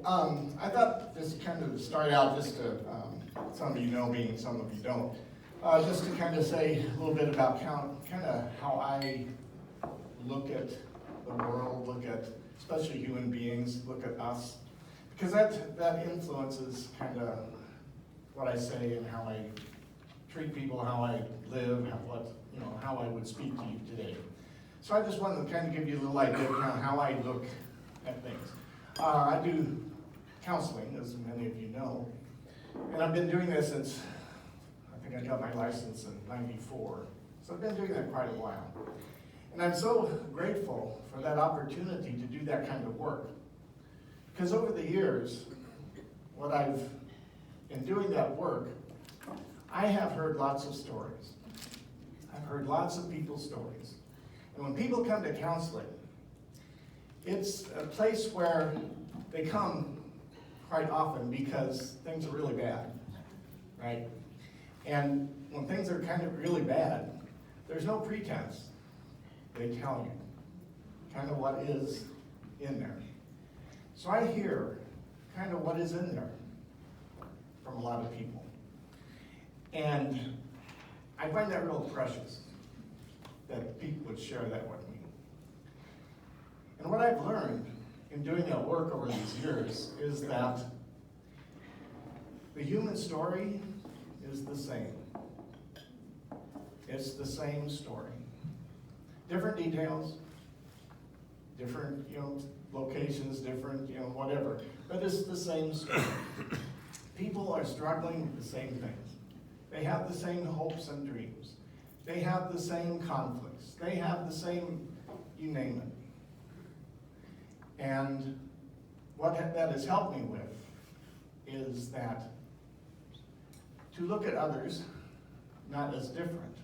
I thought just kind of to start out, just to, some of you know me and some of you don't, just to kind of say a little bit about kind of how I look at the world, look at especially human beings, look at us, because that influences kind of what I say and how I treat people, how I live, how I would speak to you today. So I just wanted to kind of give you a little idea of kind of how I look at things. I do counseling, as many of you know, and I've been doing this since, I think I got my license in '94. So I've been doing that quite a while. And I'm so grateful for that opportunity to do that kind of work. Because over the years, in doing that work, I have heard lots of stories. I've heard lots of people's stories. And when people come to counseling, it's a place where they come quite often because things are really bad, right? And when things are kind of really bad, there's no pretense. They tell you kind of what is in there. So I hear kind of what is in there from a lot of people. And I find that real precious that people would share that with me. And what I've learned in doing that work over these years is that the human story is the same. It's the same story. Different details, different, locations, different, whatever. But it's the same story. People are struggling with the same things. They have the same hopes and dreams. They have the same conflicts. They have the same, you name it. And what that has helped me with is that to look at others not as different.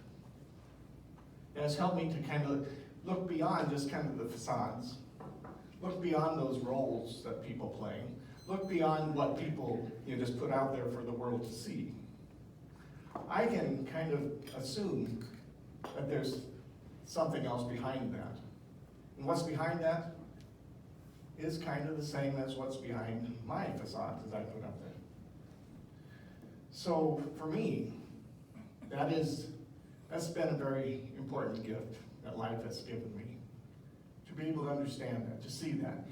It has helped me to kind of look beyond just kind of the facades, look beyond those roles that people play, look beyond what people just put out there for the world to see. I can kind of assume that there's something else behind that. And what's behind that is kind of the same as what's behind my facade that I put up there. So for me, that's been a very important gift that life has given me, to be able to understand that, to see that.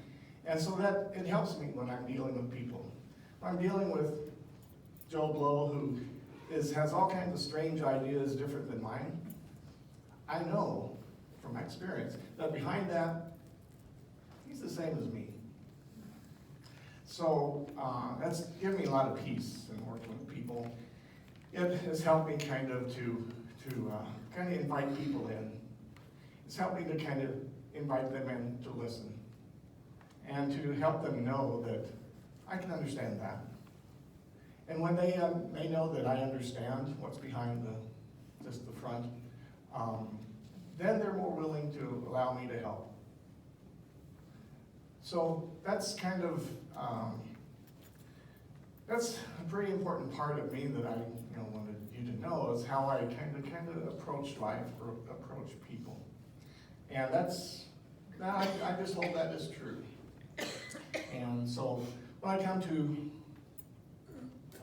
And so that it helps me when I'm dealing with people. When I'm dealing with Joe Blow, who has all kinds of strange ideas different than mine, I know from my experience that behind that, he's the same as me. So that's given me a lot of peace in working with people. It has helped me kind of to invite people in. It's helped me to kind of invite them in to listen and to help them know that I can understand that. And when they know that I understand what's behind just the front, then they're more willing to allow me to help. So that's kind of, that's a pretty important part of me that I wanted you to know, is how I kind of approach life or approach people. And I just hold that as true. And so when I come to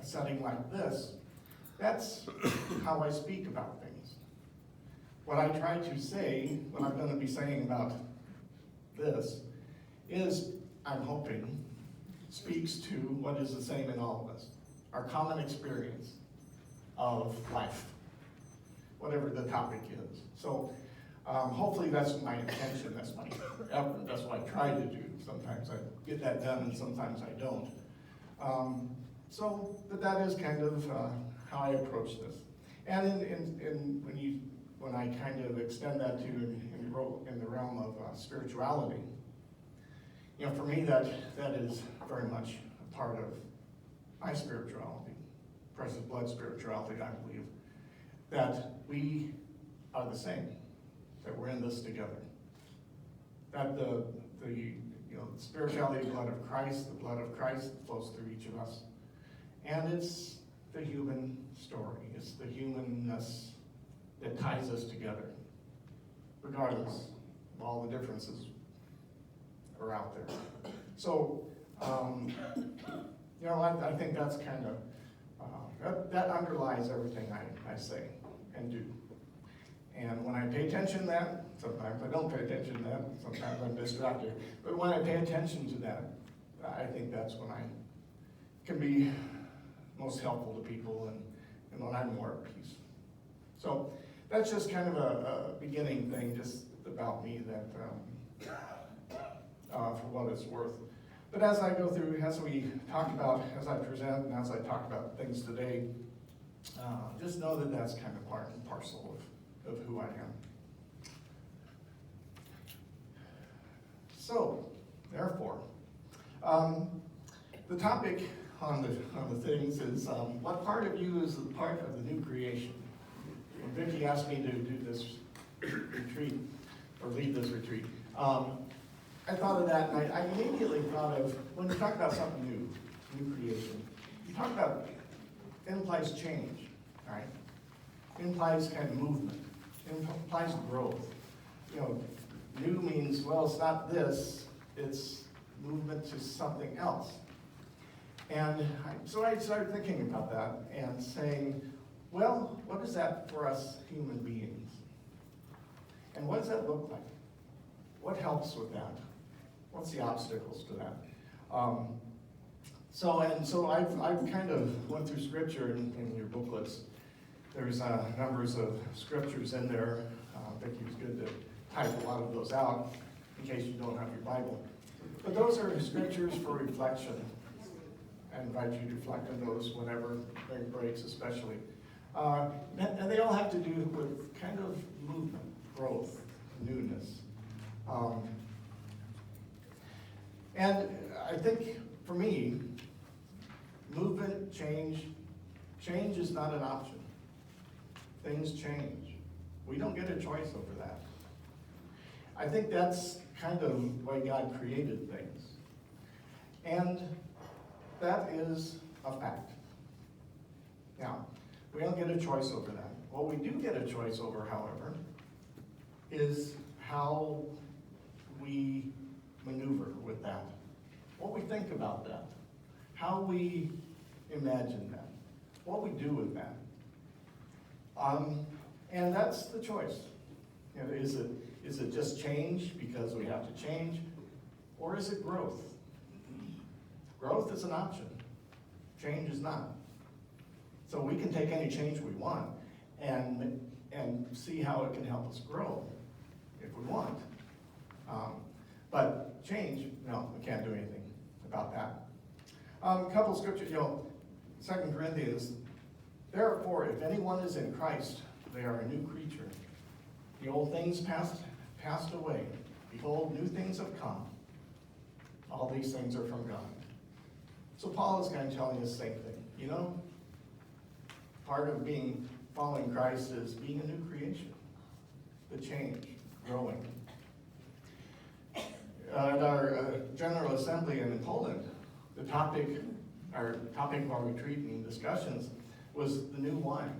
a setting like this, that's how I speak about things. What I try to say, what I'm going to be saying about this, is, I'm hoping, speaks to what is the same in all of us, our common experience of life, whatever the topic is. So hopefully that's my intention, that's my effort, that's what I try to do. Sometimes I get that done and sometimes I don't. But that is kind of how I approach this. And when I kind of extend that to in the realm of spirituality, for me that is very much a part of my spirituality, precious blood spirituality, I believe, that we are the same, that we're in this together. That the spirituality, the blood of Christ flows through each of us. And it's the human story. It's the humanness that ties us together, regardless of all the differences that are out there. So I think that's kind of, that underlies everything I say and do. And when I pay attention to that, sometimes I don't pay attention to that, sometimes I'm distracted, but when I pay attention to that, I think that's when I can be most helpful to people and when I'm more at peace. So that's just kind of a beginning thing, just about me that, for what it's worth. But as I go through, as we talk about, as I present and as I talk about things today, just know that that's kind of part and parcel of who I am. So, therefore, the topic on the things is what part of you is the part of the new creation? When Vicki asked me to do this retreat, or lead this retreat, I thought of that, and I immediately thought of, when you talk about something new creation, you talk about, it implies change, right? It implies kind of movement. It implies growth. New means, well, it's not this, it's movement to something else. And so I started thinking about that and saying, well, what is that for us human beings? And what does that look like? What helps with that? What's the obstacles to that? So I've kind of went through scripture in your booklets. There's numbers of scriptures in there. Vicki was good to type a lot of those out in case you don't have your Bible. But those are scriptures for reflection. I invite you to reflect on those whenever during breaks especially. And they all have to do with kind of movement, growth, newness. And I think for me, movement, change is not an option. Things change. We don't get a choice over that. I think that's kind of the way God created things. And that is a fact. Now, we don't get a choice over that. What we do get a choice over, however, is how we maneuver with that, what we think about that, how we imagine that, what we do with that. And that's the choice. Is it just change because we have to change, or is it growth? Growth is an option. Change is not. So we can take any change we want and see how it can help us grow if we want. But change, no, we can't do anything about that. A couple of scriptures, 2 Corinthians, therefore, if anyone is in Christ, they are a new creature. The old things passed away. Behold, new things have come. All these things are from God. So Paul is kind of telling us the same thing. Part of following Christ is being a new creation. The change, growing. At our General Assembly in Poland, our topic of our retreat and discussions was the new wine.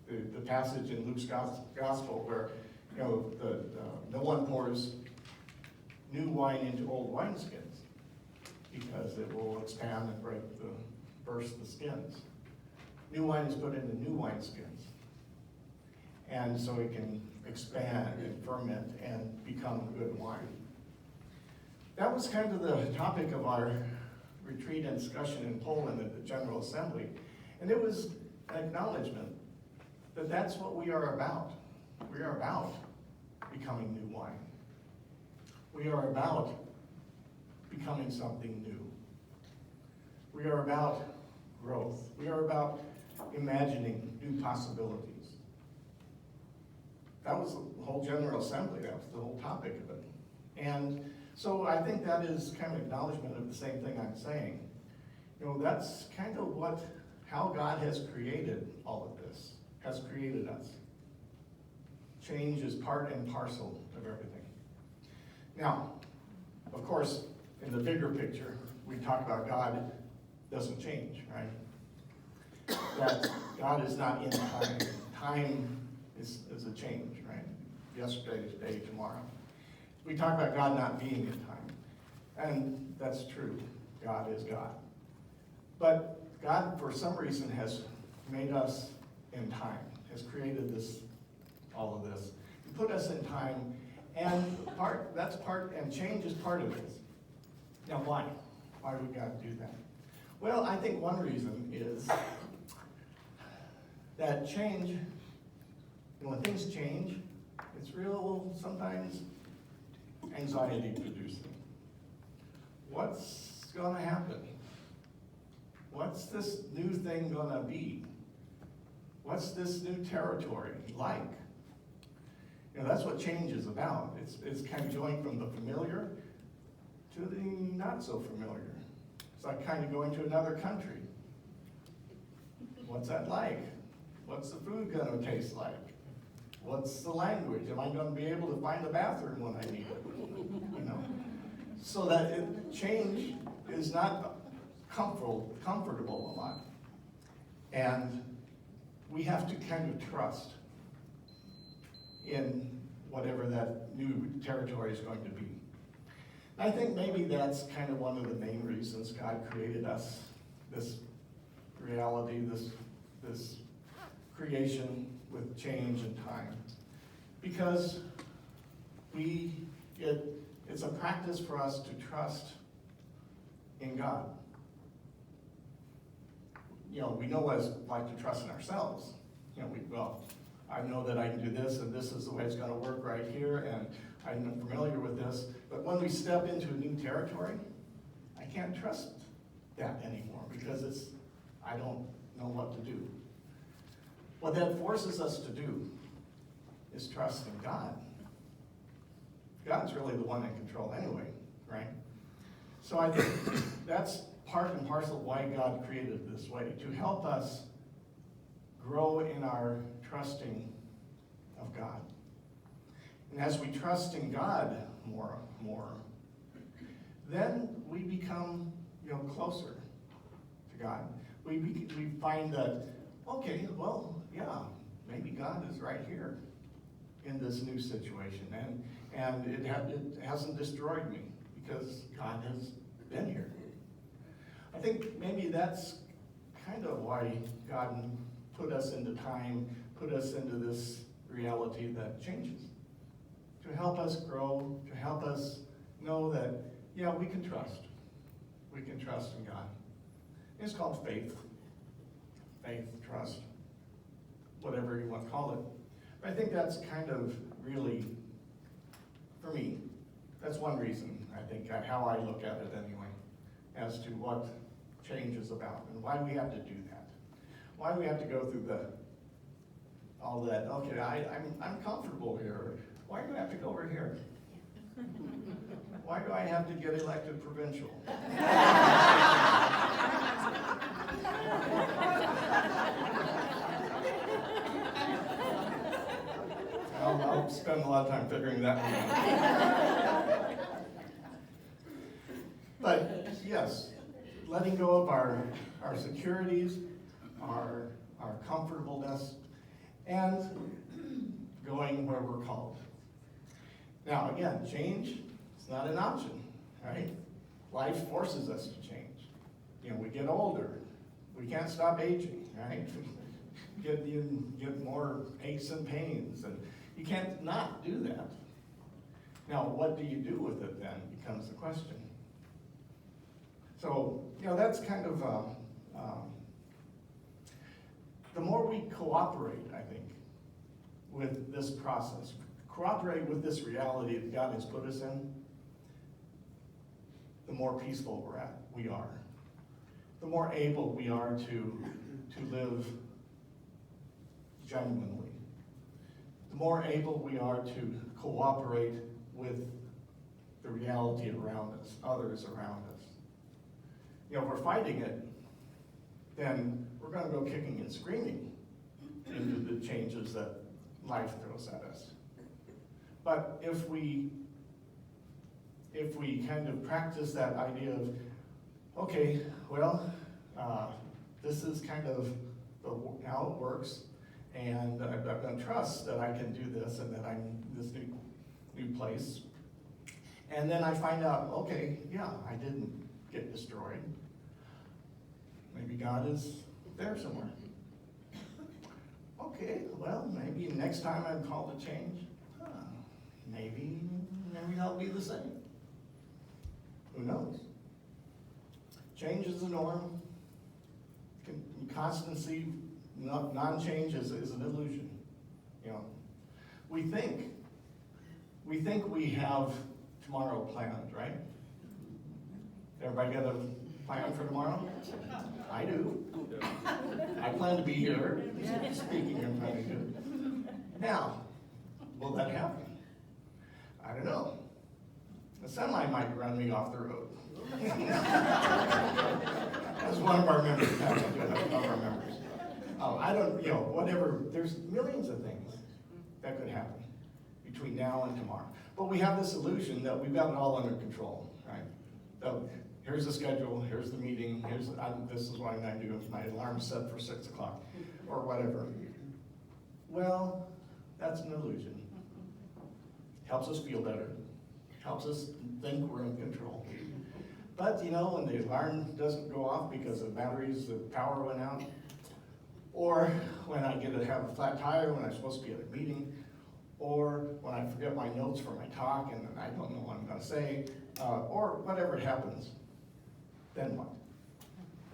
The passage in Luke's gospel where no one pours new wine into old wineskins because it will expand and burst the skins. New wine is put into new wineskins, and so it can expand and ferment and become good wine. That was kind of the topic of our retreat and discussion in Poland at the General Assembly, and it was an acknowledgement that that's what we are about. We are about becoming new wine. We are about becoming something new. We are about growth. We are about imagining new possibilities. That was the whole General Assembly. That was the whole topic of it. And so I think that is kind of acknowledgement of the same thing I'm saying. That's kind of how God has created all of this, has created us. Change is part and parcel of everything. Now, of course, in the bigger picture, we talk about God doesn't change, right? That God is not in time. Time is a change, right? Yesterday, today, tomorrow. We talk about God not being in time. And that's true. God is God. But God, for some reason, has made us in time, has created all of this. He put us in time, and change is part of this. Now, why? Why would God do that? Well, I think one reason is that change, when things change, it's real, sometimes anxiety producing. What's going to happen? What's this new thing going to be? What's this new territory like? That's what change is about. It's kind of going from the familiar to the not so familiar. It's like kind of going to another country. What's that like? What's the food going to taste like? What's the language? Am I going to be able to find the bathroom when I need it? So that change is not comfortable a lot. And we have to kind of trust in whatever that new territory is going to be. I think maybe that's kind of one of the main reasons God created us, this reality, this creation with change and time. Because it's a practice for us to trust in God. We know what it's like to trust in ourselves. I know that I can do this, and this is the way it's going to work right here, and I'm familiar with this. But when we step into a new territory, I can't trust that anymore because I don't know what to do. What that forces us to do is trust in God. God's really the one in control anyway, right? So I think that's part and parcel of why God created it this way, to help us grow in our trusting of God. And as we trust in God more, then we become closer to God. We find that, okay, well, yeah, maybe God is right here in this new situation, and it hasn't destroyed me because God has been here. I think maybe that's kind of why God put us into time, put us into this reality that changes. To help us grow, to help us know that, we can trust. We can trust in God. It's called faith. Faith, trust, whatever you want to call it. But I think that's kind of really, for me, that's one reason, I think, how I look at it anyway, as to what change is about and why we have to do that. Why we have to go through all that, okay, I'm comfortable here. Why do I have to go over here? Why do I have to get elected provincial? I'll spend a lot of time figuring that one out. But yes, letting go of our securities, our comfortableness, and going where we're called. Now again, change is not an option, right? Life forces us to change. We get older. We can't stop aging, right? You get more aches and pains, and you can't not do that. Now, what do you do with it then becomes the question. So, that's kind of, the more we cooperate, I think, with this process, cooperate with this reality that God has put us in, the more peaceful we are. The more able we are to live genuinely. The more able we are to cooperate with the reality around us, others around us. If we're fighting it, then we're going to go kicking and screaming into the changes that life throws at us. But if we kind of practice that idea of, okay, well, this is kind of how it works, and I'm going to trust that I can do this and that I'm in this new place. And then I find out, okay, yeah, I didn't get destroyed. Maybe God is there somewhere. Okay, well, maybe next time I'm called to change, maybe I'll be the same. Who knows? Change is the norm. Constancy, non-change is an illusion. You know, we think we have tomorrow planned, right? Everybody got a plan for tomorrow? I do. I plan to be here speaking in front of you. Now, will that happen? I don't know. The semi might run me off the road. As one of our members happened to one of our members. I don't, whatever, there's millions of things that could happen between now and tomorrow. But we have this illusion that we've got it all under control, right? So here's the schedule, here's the meeting, this is what I'm gonna do, my alarm's set for 6 o'clock, or whatever. Well, that's an illusion. Helps us feel better, helps us think we're in control. But when the alarm doesn't go off because the power went out, or when I have a flat tire when I'm supposed to be at a meeting, or when I forget my notes for my talk and I don't know what I'm gonna say, or whatever happens, then what?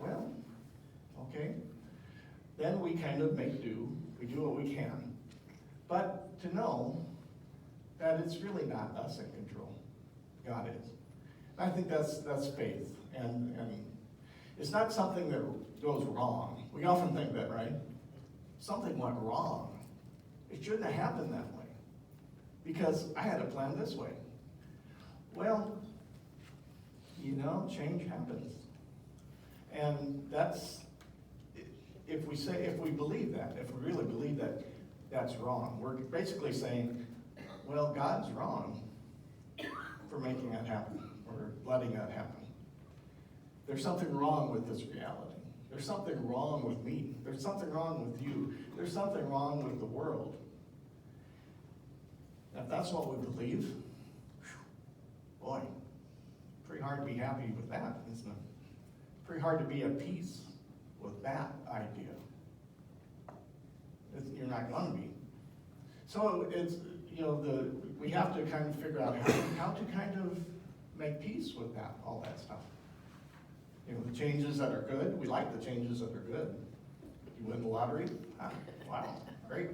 Well, okay, then we kind of make do, we do what we can. But to know that it's really not us in control, God is. I think that's faith, and it's not something that goes wrong. We often think that, right? Something went wrong. It shouldn't have happened that way, because I had it planned this way. Well, change happens. And that's, if we believe that, if we really believe that that's wrong, we're basically saying, well, God's wrong for making that happen, or letting that happen. There's something wrong with this reality. There's something wrong with me. There's something wrong with you. There's something wrong with the world. If that's what we believe, boy, pretty hard to be happy with that, isn't it? Pretty hard to be at peace with that idea. You're not going to be. So it's, we have to kind of figure out how to kind of make peace with that, all that stuff. The changes that are good, we like the changes that are good. You win the lottery, wow, great.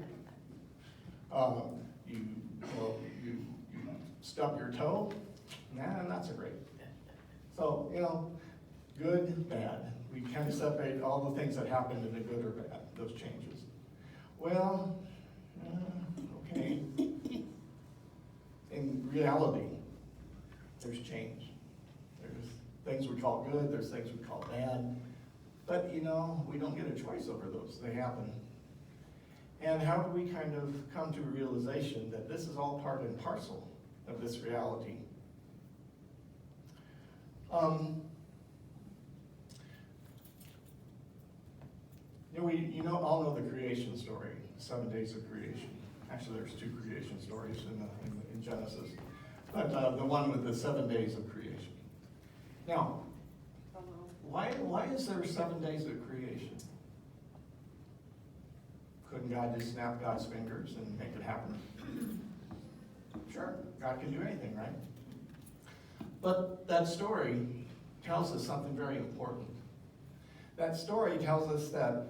You stub your toe, not so great. So, good, bad. We kind of separate all the things that happen into good or bad, those changes. Well, okay. In reality, there's change. There's things we call good, there's things we call bad. But, we don't get a choice over those. They happen. And how do we kind of come to a realization that this is all part and parcel of this reality? We all know the creation story, 7 days of creation. Actually, there's 2 creation stories in Genesis, but the one with the 7 days of creation. Now, why is there 7 days of creation? Couldn't God just snap God's fingers and make it happen? Sure, God can do anything, right? But that story tells us something very important. That story tells us that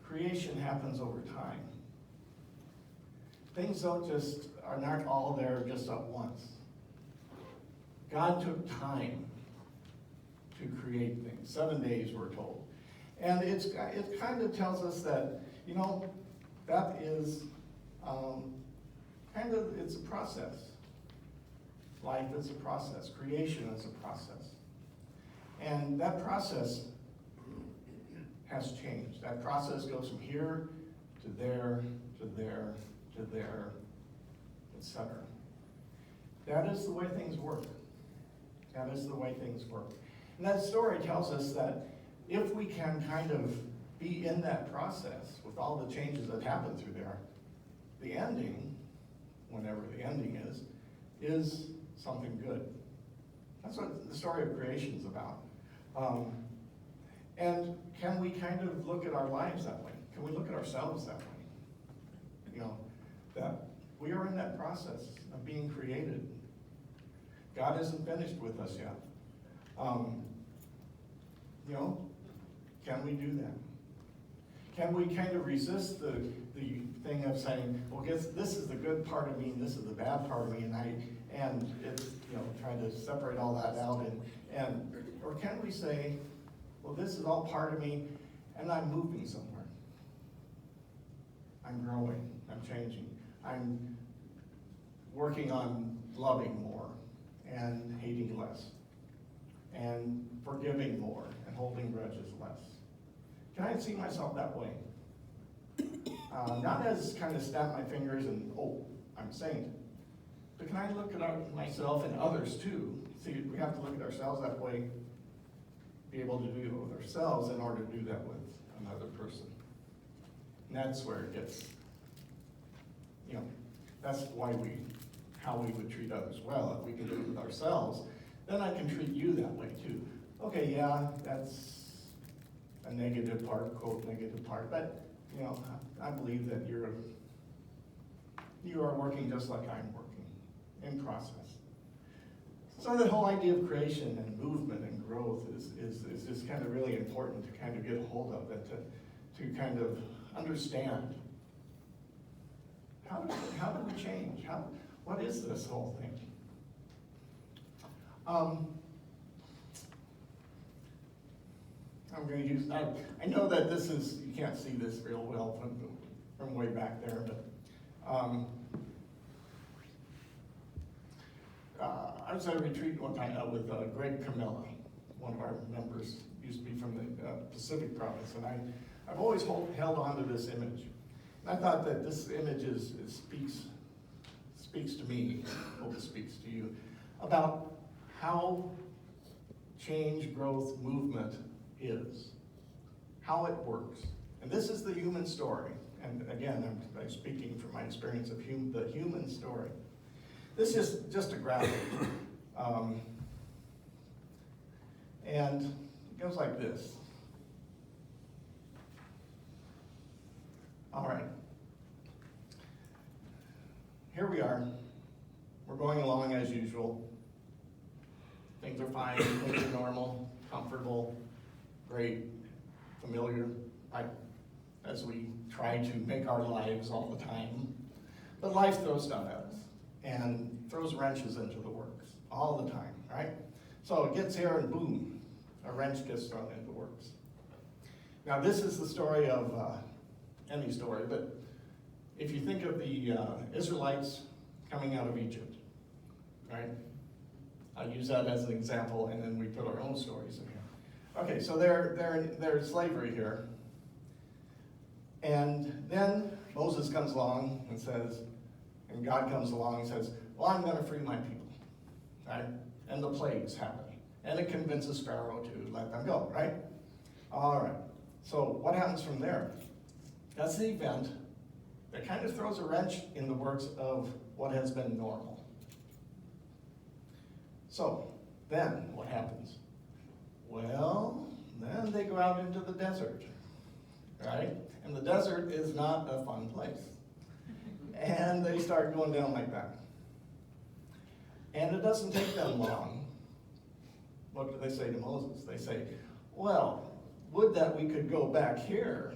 creation happens over time. Things are not all there just at once. God took time to create things. 7 days, we're told. And it kind of tells us that, that is it's a process. Life is a process. Creation is a process. And that process has changed. That process goes from here to there, to there, to there, etc. That is the way things work. That is the way things work. And that story tells us that if we can kind of be in that process with all the changes that happen through there, the ending, whenever the ending is something good. That's what the story of creation is about. And can we kind of look at our lives that way? Can we look at ourselves that way? You know, that we are in that process of being created. God isn't finished with us yet. You know, can we do that? Can we kind of resist the thing of saying, well, this is the good part of me and this is the bad part of me, and it's, you know, trying to separate all that out, or can we say, well, this is all part of me and I'm moving somewhere. I'm growing, I'm changing, I'm working on loving more and hating less and forgiving more and holding grudges less. Can I see myself that way? Not as kind of snap my fingers and, oh, I'm a saint. But can I look at myself and others too? See, we have to look at ourselves that way, be able to do it with ourselves in order to do that with another person. And that's where it gets, you know, that's how we would treat others well. If we can do it with ourselves, then I can treat you that way too. Okay, yeah, that's a negative part, quote negative part, but you know, I believe that you are working just like I'm working in process. So the whole idea of creation and movement and growth is just kind of really important to kind of get a hold of and to kind of understand. How do we change? What is this whole thing? I'm going to use, I know that this is, you can't see this real well from way back there, but I was at a retreat one time with Greg Camilla, one of our members, used to be from the Pacific province, and I've always held on to this image. And I thought that this image speaks to me, hope it speaks to you, about how change, growth, movement is, how it works. And this is the human story. And again, I'm speaking from my experience of the human story. This is just a graphic. And it goes like this. All right. Here we are. We're going along as usual. Things are fine, things are normal, comfortable, great, familiar, right? As we try to make our lives all the time. But life throws stuff at us and throws wrenches into the works all the time, right? So it gets here and boom, a wrench gets thrown into the works. Now this is the story of any story, but if you think of the Israelites coming out of Egypt, right? I'll use that as an example, and then we put our own stories in here. Okay, so they're in slavery here. And then Moses comes along and says, and God comes along and says, well, I'm going to free my people, right? And the plagues happen. And it convinces Pharaoh to let them go, right? All right, so what happens from there? That's the event that kind of throws a wrench in the works of what has been normal. So, then what happens? Well, then they go out into the desert, right? And the desert is not a fun place. And they start going down like that. And it doesn't take them long. What do they say to Moses? They say, well, would that we could go back here.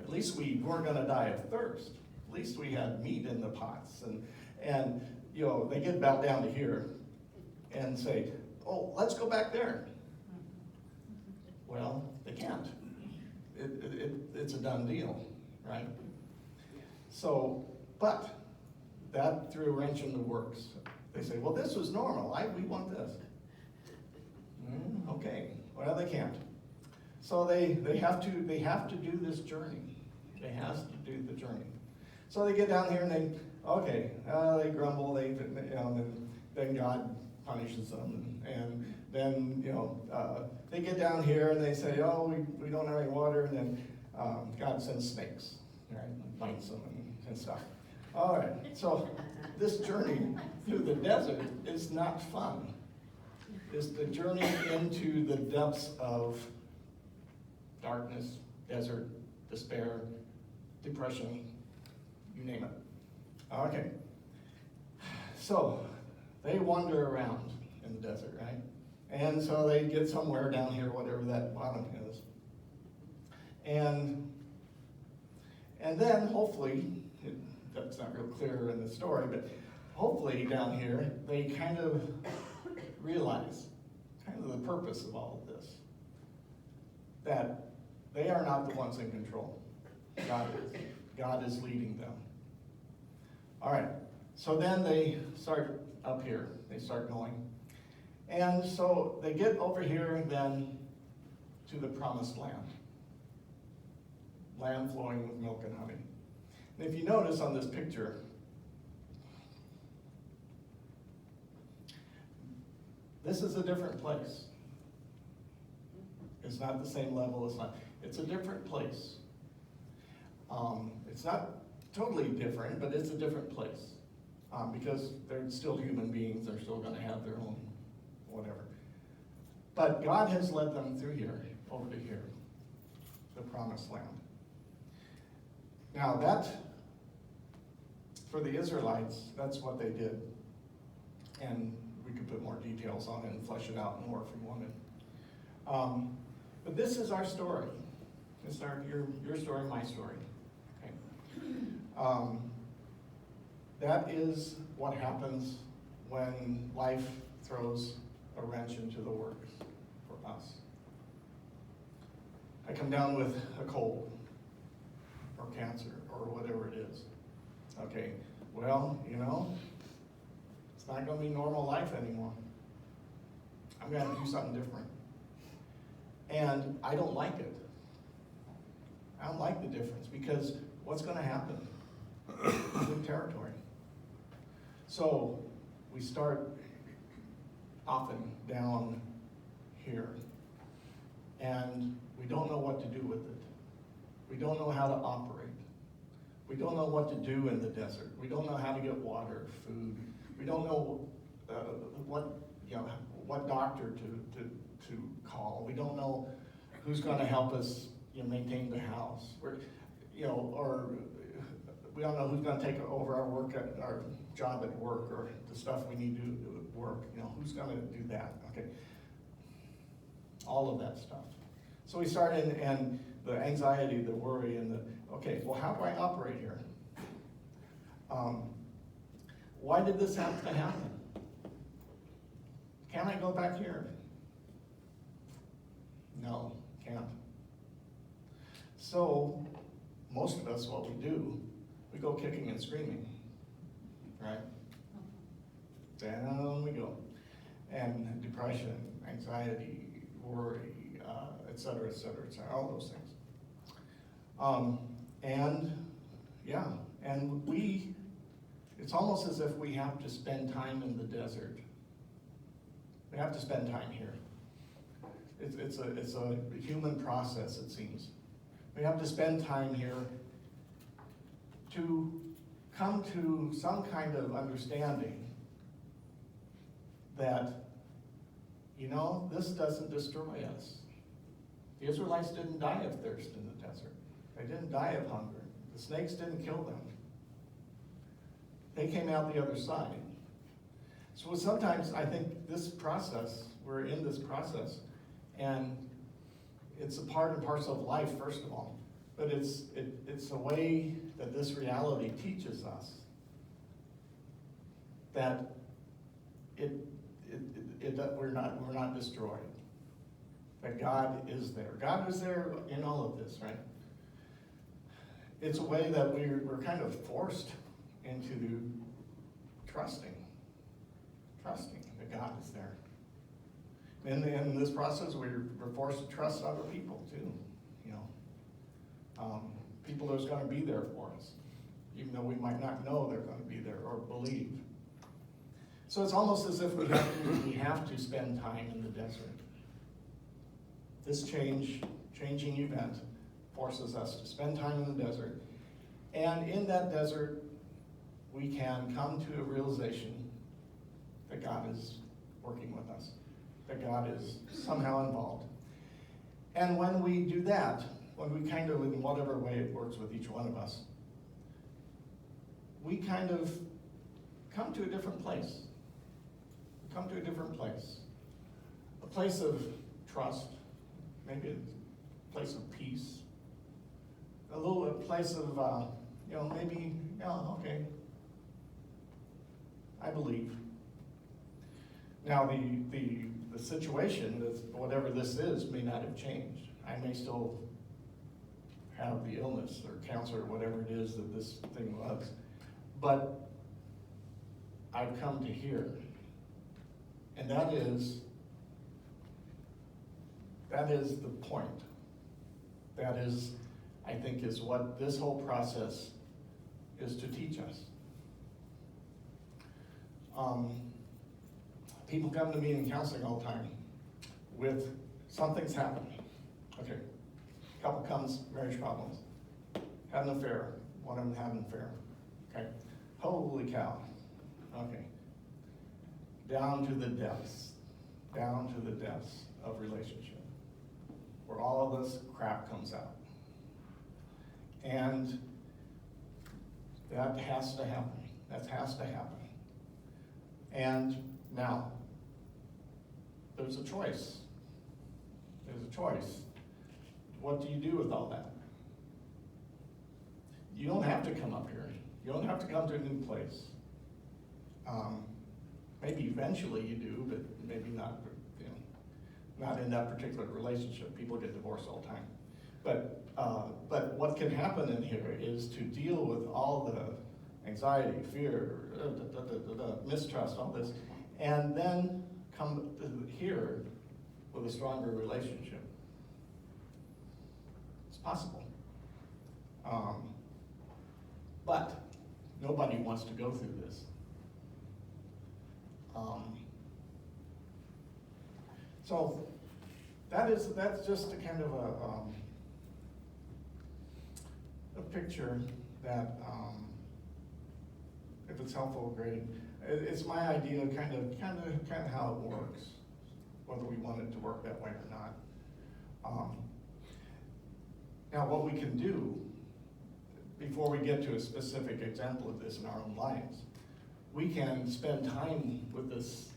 At least we weren't going to die of thirst. At least we had meat in the pots. And you know, they get about down to here and say, oh, let's go back there. Well, they can't. It's a done deal, right? So, but that threw a wrench in the works. They say, well, this was normal. We want this. Okay, well, they can't. So they have to do this journey. They have to do the journey. So they get down here and they grumble. Then God punishes them, and then they get down here and they say, oh, we don't have any water, and then God sends snakes, right, and bites them and stuff. All right, so this journey through the desert is not fun. It's the journey into the depths of darkness, desert, despair, depression, you name it. Okay, so they wander around in the desert, right? And so they get somewhere down here, whatever that bottom is. And then hopefully, that's not real clear in the story, but hopefully down here, they kind of realize kind of the purpose of all of this. That they are not the ones in control. God is. God is leading them. All right, so then they start up here. They start going. And so they get over here then to the promised land. Land flowing with milk and honey. And if you notice on this picture, this is a different place. It's not the same level, it's a different place. It's not totally different, but it's a different place. Because they're still human beings, they're still gonna have their own whatever. But God has led them through here, over to here, the promised land. Now that, for the Israelites, that's what they did. And we could put more details on it and flesh it out more if we wanted. But this is our story. It's your story, my story. Okay. That is what happens when life throws a wrench into the works for us. I come down with a cold or cancer or whatever it is. Okay, well, it's not going to be normal life anymore. I'm going to do something different. And I don't like it. I don't like the difference because what's going to happen? New territory. So we start often down here, and we don't know what to do with it. We don't know how to operate. We don't know what to do in the desert. We don't know how to get water, food. We don't know what doctor to call. We don't know who's going to help us maintain the house. Or we don't know who's going to take over our work at our job at work or the stuff we need to do at work. Who's going to do that? Okay, all of that stuff. So we start in, and the anxiety, the worry, and okay, well, how do I operate here? Why did this have to happen? Can I go back here? No, can't. So, most of us, what we do, we go kicking and screaming, right? Down we go. And depression, anxiety, worry, et cetera, all those things. And it's almost as if we have to spend time in the desert. We have to spend time here. It's a human process, it seems. We have to spend time here to come to some kind of understanding that, this doesn't destroy us. The Israelites didn't die of thirst in the desert. They didn't die of hunger. The snakes didn't kill them. They came out the other side. So sometimes I think this process, we're in this process, and it's a part and parcel of life, first of all. But it's a way that this reality teaches us that we're not destroyed. That God is there. God is there in all of this, right? It's a way that we're kind of forced into trusting that God is there. And in this process, we're forced to trust other people too. People that's going to be there for us, even though we might not know they're going to be there or believe. So it's almost as if we have to spend time in the desert. This changing event forces us to spend time in the desert. And in that desert, we can come to a realization that God is working with us, that God is somehow involved. And when we do that, when we kind of, in whatever way it works with each one of us, we kind of come to a different place. We come to a different place. A place of trust, maybe a place of peace, a place of, maybe, okay, I believe. Now, the situation, whatever this is, may not have changed. I may still have the illness or cancer or whatever it is that this thing was. But I've come to hear, and that is the point. That is, I think, is what this whole process is to teach us. People come to me in counseling all the time with something's happening. Okay, couple comes, marriage problems, had an affair, one of them had an affair. Okay, holy cow. Okay, down to the depths of relationship, where all of this crap comes out. And that has to happen. That has to happen. And now, there's a choice. There's a choice. What do you do with all that? You don't have to come up here. You don't have to come to a new place. Maybe eventually you do, but maybe not. Not in that particular relationship. People get divorced all the time. But what can happen in here is to deal with all the anxiety, fear, mistrust, all this, and then come here with a stronger relationship. It's possible. But nobody wants to go through this. So that's just a kind of a picture that, if it's helpful, great. It's my idea of kind of how it works, whether we want it to work that way or not. Now, what we can do before we get to a specific example of this in our own lives, we can spend time with this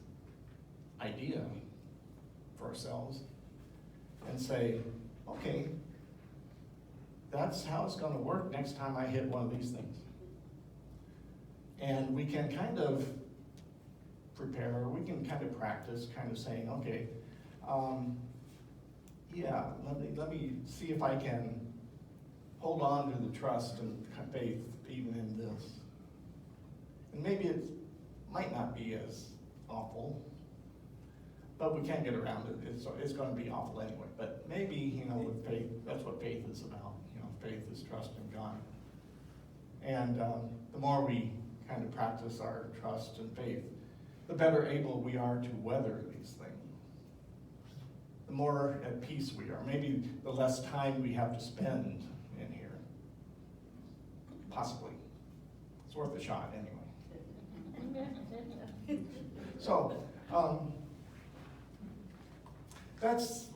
idea for ourselves and say, okay, that's how it's going to work next time I hit one of these things. And we can kind of prepare, we can kind of practice, kind of saying, okay, let me see if I can hold on to the trust and faith even in this. And maybe it might not be as awful, but we can't get around it. It's going to be awful anyway. But maybe, with faith, that's what faith is about. Faith is trust in God. And the more we kind of practice our trust and faith, the better able we are to weather these things. The more at peace we are. Maybe the less time we have to spend in here. Possibly. It's worth a shot anyway. So, that's,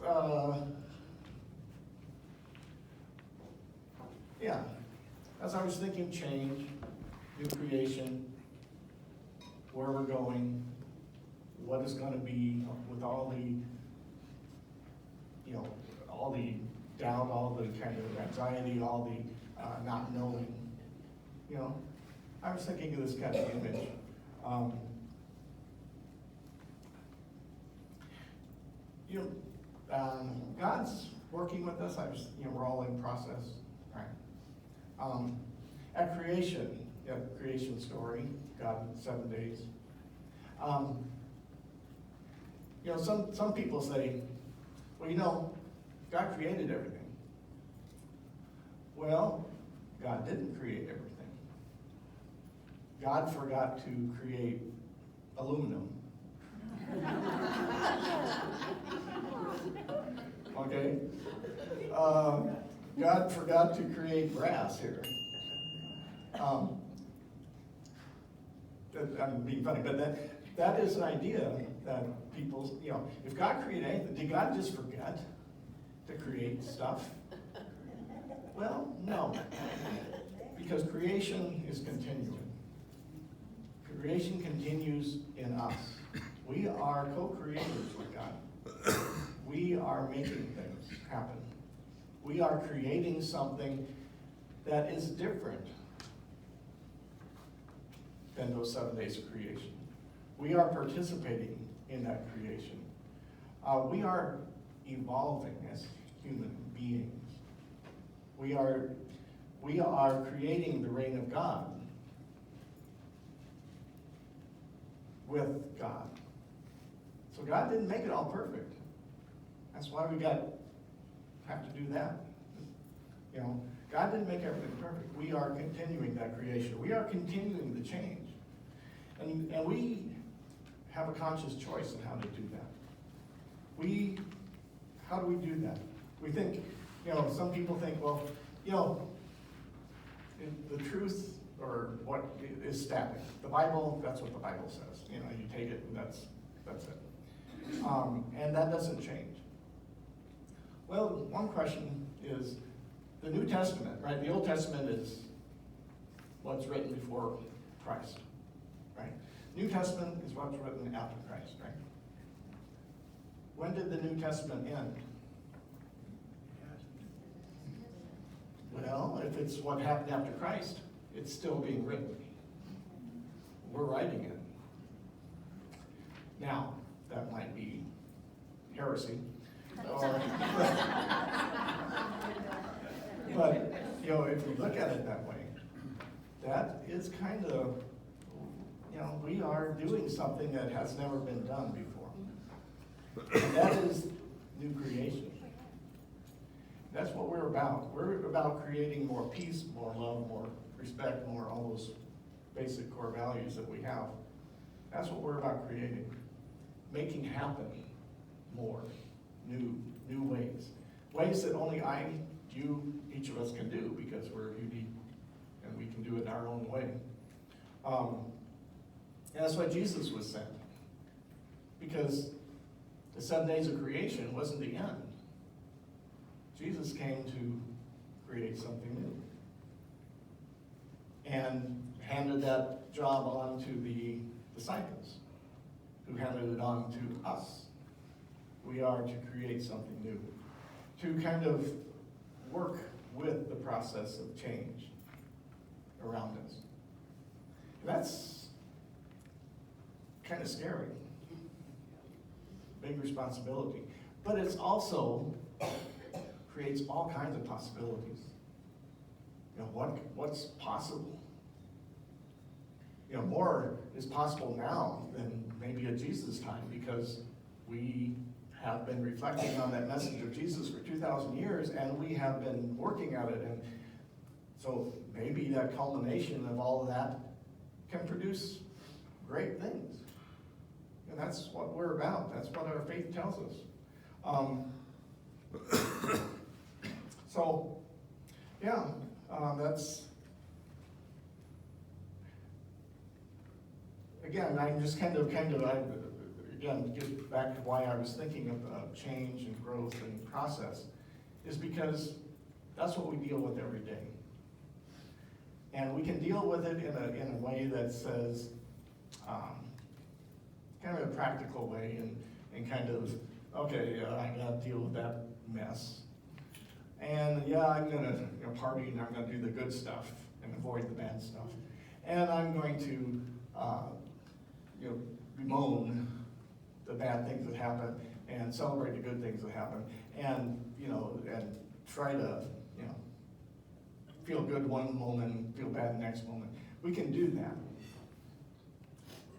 as I was thinking change, new creation, where we're going, what is going to be with all the, all the doubt, all the kind of anxiety, all the not knowing, I was thinking of this kind of image. God's working with us. We're all in process, right? At creation story, God in 7 days. Some people say, well, God created everything. Well, God didn't create everything. God forgot to create aluminum. Okay? God forgot to create brass here. I'm being funny, but that is an idea that people, if God created anything, did God just forget to create stuff? Well, no, because creation is continuing. Creation continues in us. We are co-creators with God. We are making things happen. We are creating something that is different than those 7 days of creation. We are participating in that creation. We are evolving as human beings. We are creating the reign of God with God. So God didn't make it all perfect. That's why we have to do that. God didn't make everything perfect. We are continuing that creation. We are continuing the change. And we have a conscious choice in how to do that. How do we do that? We think, some people think, well, the truth or what is static. The Bible, that's what the Bible says. You take it and that's it. And that doesn't change. Well, one question is the New Testament, right? The Old Testament is what's written before Christ, right? New Testament is what's written after Christ, right? When did the New Testament end? Well, if it's what happened after Christ, it's still being written. We're writing it. Now, that might be heresy. But, if you look at it that way, that is kind of, we are doing something that has never been done before. And that is new creation. That's what we're about. We're about creating more peace, more love, more respect, more all those basic core values that we have. That's what we're about creating. Making happen more, new ways. Ways that only you, each of us can do because we're unique and we can do it our own way. And that's why Jesus was sent. Because the 7 days of creation wasn't the end. Jesus came to create something new. And handed that job on to the disciples, who handed it on to us. We are to create something new, to kind of work with the process of change around us. And that's kind of scary, big responsibility, but it's also creates all kinds of possibilities. What's possible? More is possible now than maybe at Jesus' time, because we have been reflecting on that message of Jesus for 2,000 years, and we have been working at it. And so maybe that culmination of all of that can produce great things. And that's what we're about. That's what our faith tells us. That's, again, I'm just again, get back to why I was thinking of change and growth and process, is because that's what we deal with every day. And we can deal with it in a way that says, kind of a practical way, and kind of, okay, I gotta deal with that mess. And I'm gonna party, and I'm gonna do the good stuff and avoid the bad stuff. And I'm going to bemoan the bad things that happen and celebrate the good things that happen, and and try to feel good one moment and feel bad the next moment. We can do that.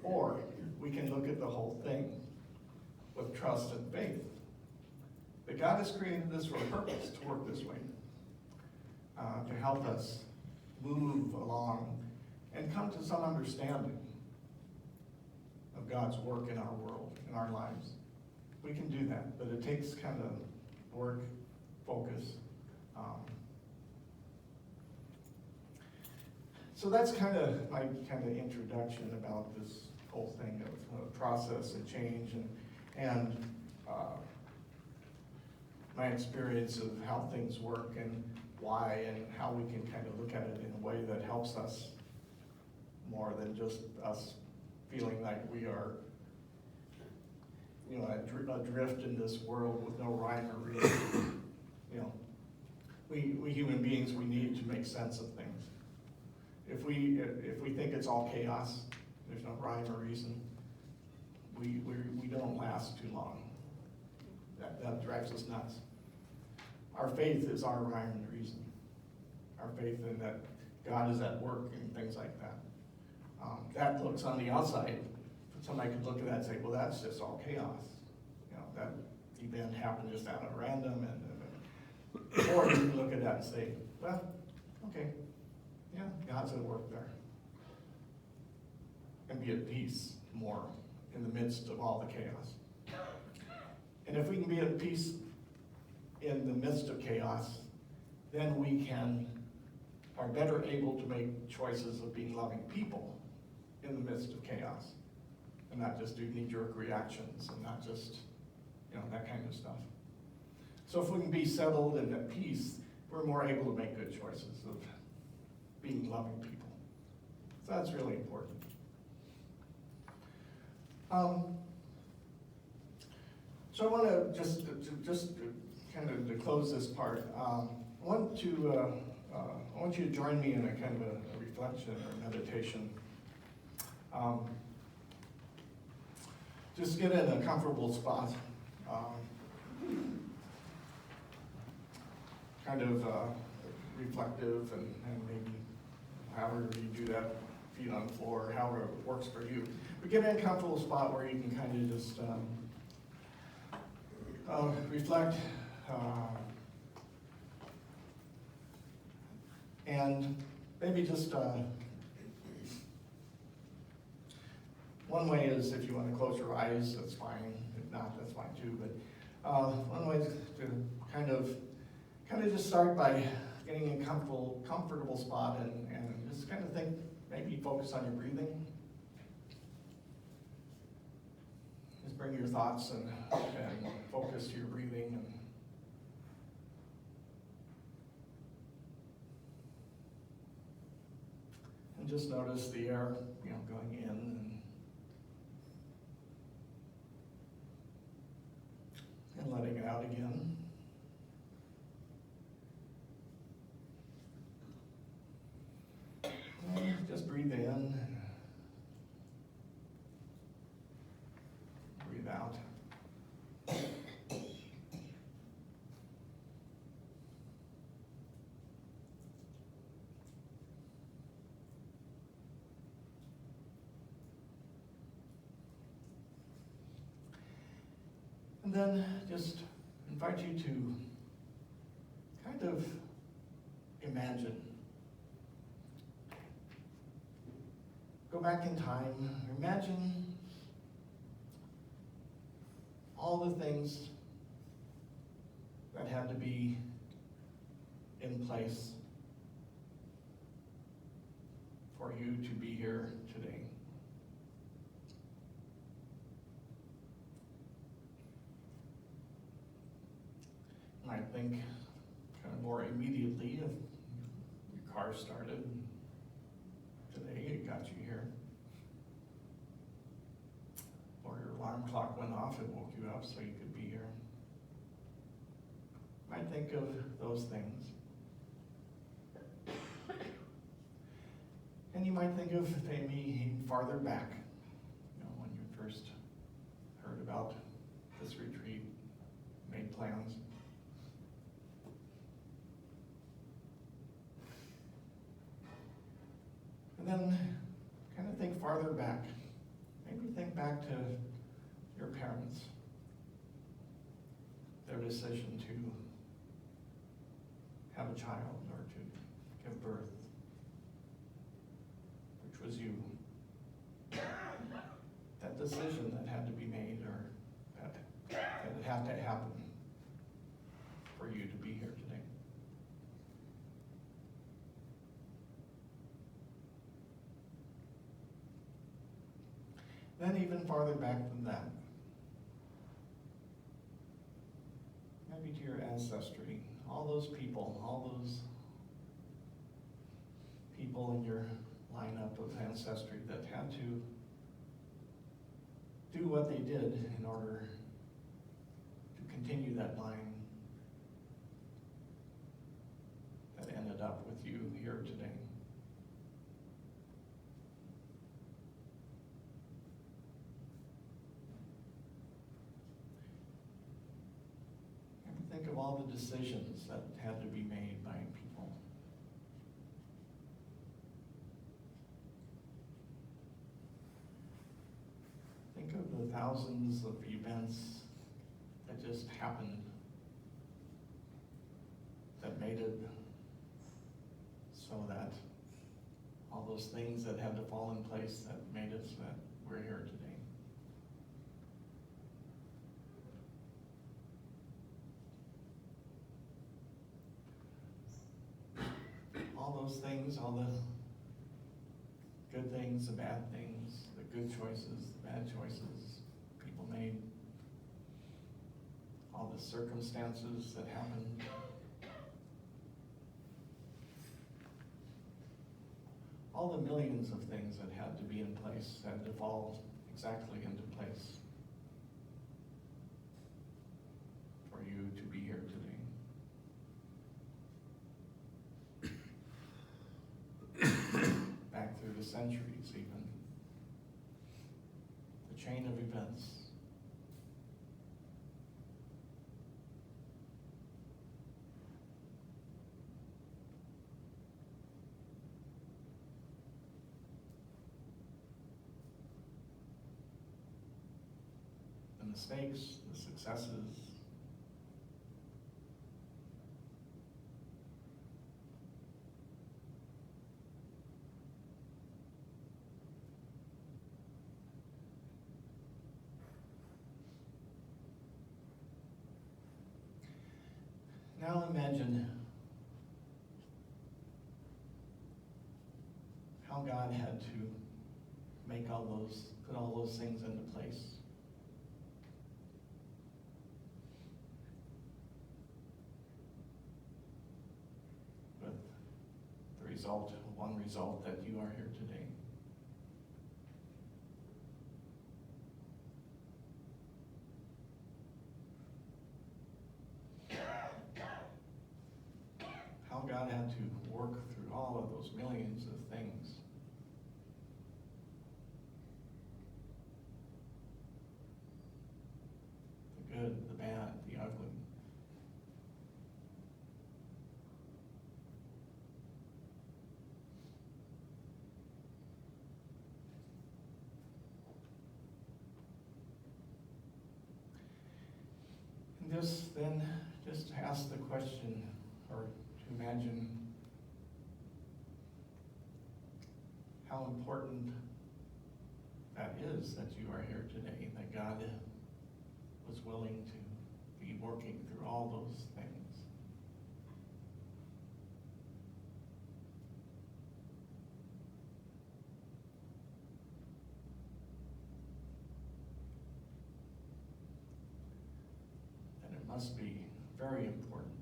Or we can look at the whole thing with trust and faith. That God has created this for a purpose, to work this way, to help us move along and come to some understanding of God's work in our world, in our lives. We can do that, but it takes kind of work, focus. So that's kind of my introduction about this whole thing of process and change and my experience of how things work and why and how we can kind of look at it in a way that helps us more than just us feeling like we are, adrift in this world with no rhyme or reason. We human beings, we need to make sense of things. If we think it's all chaos, there's no rhyme or reason, we don't last too long. That drives us nuts. Our faith is our rhyme and reason. Our faith in that God is at work and things like that. That looks on the outside. Somebody could look at that and say, well, that's just all chaos. That event happened just out of random. Or you can look at that and say, well, okay, yeah, God's at work there. And be at peace more in the midst of all the chaos. And if we can be at peace in the midst of chaos, then we are better able to make choices of being loving people in the midst of chaos, and not just do knee-jerk reactions and not just, that kind of stuff. So if we can be settled and at peace, we're more able to make good choices of being loving people. So that's really important. So I want to just kind of to close this part. I want you to join me in a kind of a reflection or meditation. Just get in a comfortable spot. Kind of reflective and maybe however you do that, feet on the floor, however it works for you. But get in a comfortable spot where you can kind of just reflect and maybe just one way is if you want to close your eyes, that's fine. If not, that's fine too. But one way is to kind of just start by getting in a comfortable spot and just kind of think, maybe focus on your breathing. Just bring your thoughts and focus to your breathing. And just notice the air, going in and letting it out again. And just breathe in, breathe out. And then just invite you to kind of imagine. Go back in time, imagine all the things that had to be in place for you to be here today. I think kind of more immediately if your car started today, it got you here. Or your alarm clock went off and woke you up so you could be here. I think of those things. And you might think of maybe even farther back, when you first heard about this retreat, made plans. And then kind of think farther back. Maybe think back to your parents, their decision to have a child or to give birth, which was you. That decision that had to be made or that it had to happen for you to be here today. Then even farther back than that. Maybe to your ancestry, all those people in your lineup of ancestry that had to do what they did in order to continue that line that ended up with you here today. And think of all the decisions that had to be made by people. Think of the thousands of events that just happened that made it so that all those things that had to fall in place that made it so that we're here today. All those things, all the good things, the bad things, the good choices, the bad choices people made, all the circumstances that happened, all the millions of things that had to be in place, had to fall exactly into place for you to be here today. Back through the centuries even. The chain of events. The mistakes, the successes. Now imagine how God had to make all those, put all those things into place. With the result, one result, that you are here today. How God had to work through all of those millions of things. The good, the bad, the ugly. And just to ask the question, or to imagine how important that is that you are here today, that God was willing to be working through all those things. And it must be very important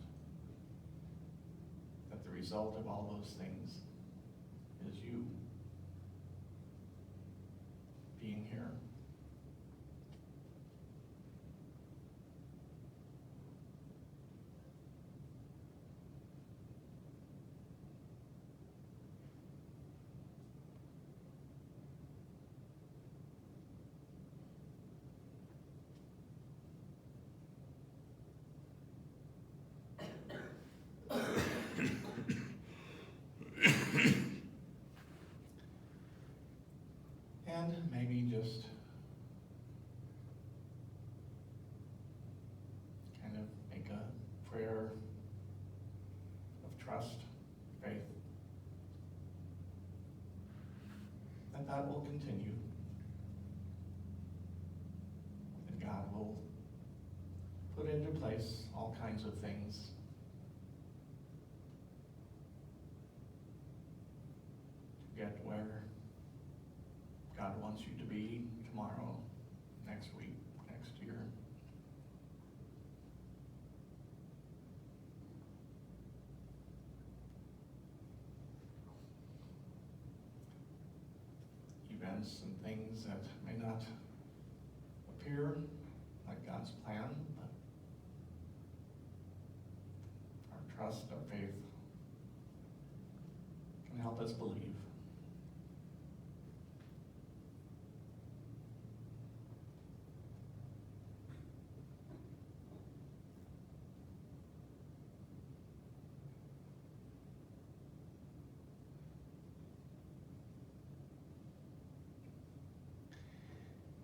that the result of all those things is you being here. And maybe just kind of make a prayer of trust, faith, that will continue. And God will put into place all kinds of things to get where God wants you to be tomorrow, next week, next year. Events and things that may not appear like God's plan, but our trust, our faith can help us believe.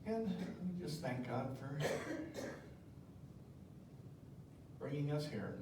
And we just thank God for bringing us here.